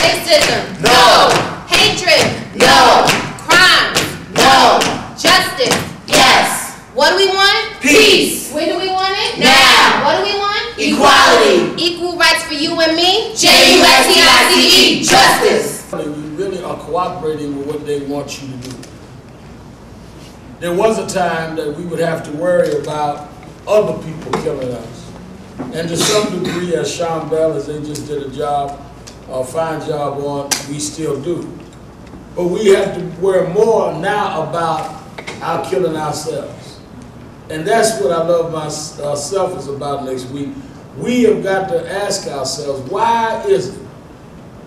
Racism. No. Hatred. No. Crime. No. Justice. Yes. What do we want? Peace. When do we want it? Now. What do we want? Equality. Equal rights for you and me. Justice. Justice. You really are cooperating with what they want you to do. There was a time that we would have to worry about other people killing us. And to some degree, as Sean Bell, as they just did a fine job on, we still do. But we have to worry more now about our killing ourselves. And that's what I love myself is about next week. We have got to ask ourselves, why is it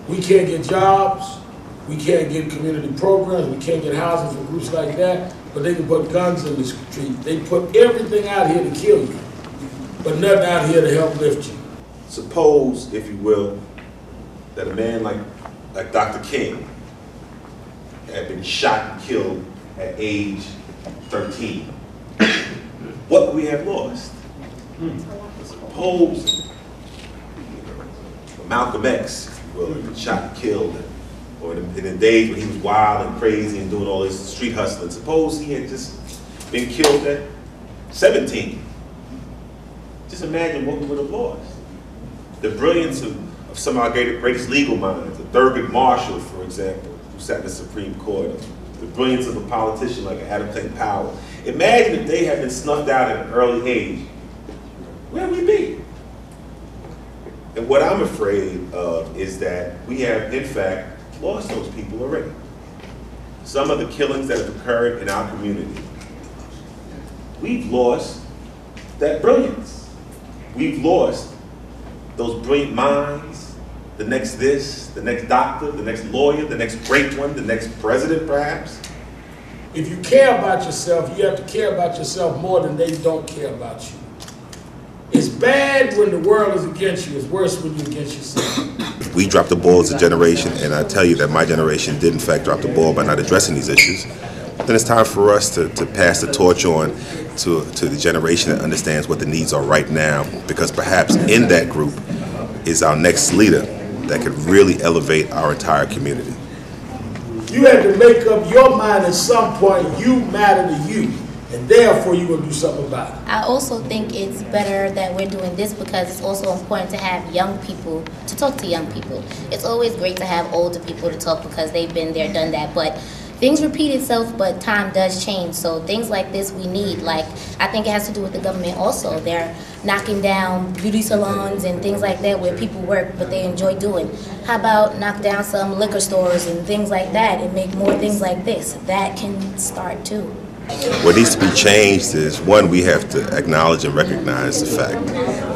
we can't get jobs, we can't get community programs, we can't get housing for groups like that, but they can put guns in the street. They put everything out here to kill you, but nothing out here to help lift you. Suppose, if you will, that a man like Dr. King had been shot and killed at age 13. What would we have lost? Suppose Malcolm X, if you will, had been shot and killed, or in the days when he was wild and crazy and doing all this street hustling, suppose he had just been killed at 17. Just imagine what we would have lost. The brilliance of some of our greatest legal minds, Thurgood Marshall, for example, who sat in the Supreme Court, the brilliance of a politician like Adam Clayton Powell. Imagine if they had been snuffed out at an early age, where would we be? And what I'm afraid of is that we have, in fact, lost those people already. Some of the killings that have occurred in our community, we've lost that brilliance. We've lost those brilliant minds, the next this, the next doctor, the next lawyer, the next great one, the next president perhaps. If you care about yourself, you have to care about yourself more than they don't care about you. It's bad when the world is against you. It's worse when you're against yourself. We dropped the ball as a generation, and I tell you that my generation did in fact drop the ball by not addressing these issues. Then it's time for us to pass the torch on to the generation that understands what the needs are right now, because perhaps in that group is our next leader that could really elevate our entire community. You have to make up your mind at some point, you matter to you, and therefore you're going to do something about it. I also think it's better that we're doing this because it's also important to have young people, to talk to young people. It's always great to have older people to talk because they've been there, done that, but things repeat itself, but time does change. So things like this we need. Like, I think it has to do with the government also. They're knocking down beauty salons and things like that where people work, but they enjoy doing. How about knock down some liquor stores and things like that and make more things like this? That can start too. What needs to be changed is, one, we have to acknowledge and recognize the fact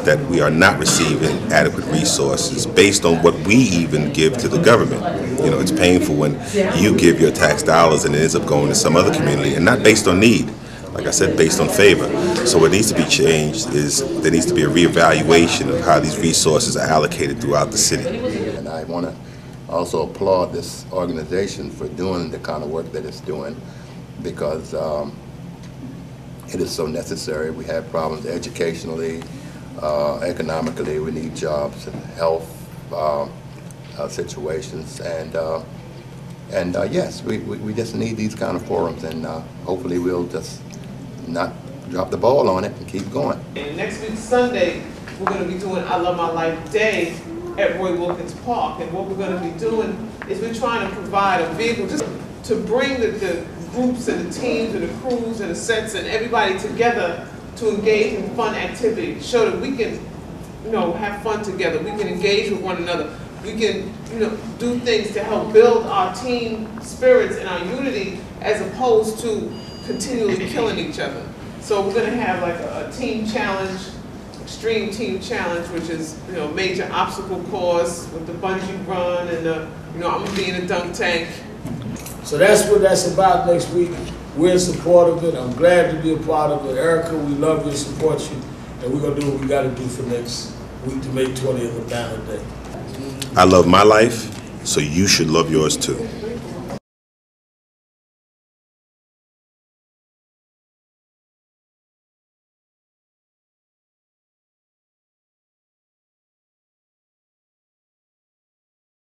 that we are not receiving adequate resources based on what we even give to the government. You know, it's painful when you give your tax dollars and it ends up going to some other community, and not based on need. Like I said, based on favor. So what needs to be changed is there needs to be a reevaluation of how these resources are allocated throughout the city. And I want to also applaud this organization for doing the kind of work that it's doing, because it is so necessary. We have problems educationally, economically. We need jobs and health situations, and yes, we just need these kind of forums, and hopefully we'll just not drop the ball on it and keep going. And next week Sunday, we're going to be doing I Love My Life Day at Roy Wilkins Park, and what we're going to be doing is we're trying to provide a vehicle just to bring the groups and the teams and the crews and the sets and everybody together to engage in fun activities, show that we can, you know, have fun together. We can engage with one another. We can, you know, do things to help build our team spirits and our unity, as opposed to continually killing each other. So we're going to have like a team challenge, extreme team challenge, which is, you know, major obstacle course with the bungee run and the, you know, I'm going to be in a dunk tank. So that's what that's about next week. We're in support of it. I'm glad to be a part of it. Erica, we love you and support you. And we're going to do what we got to do for next week to make 20th a banner day. I love my life, so you should love yours too.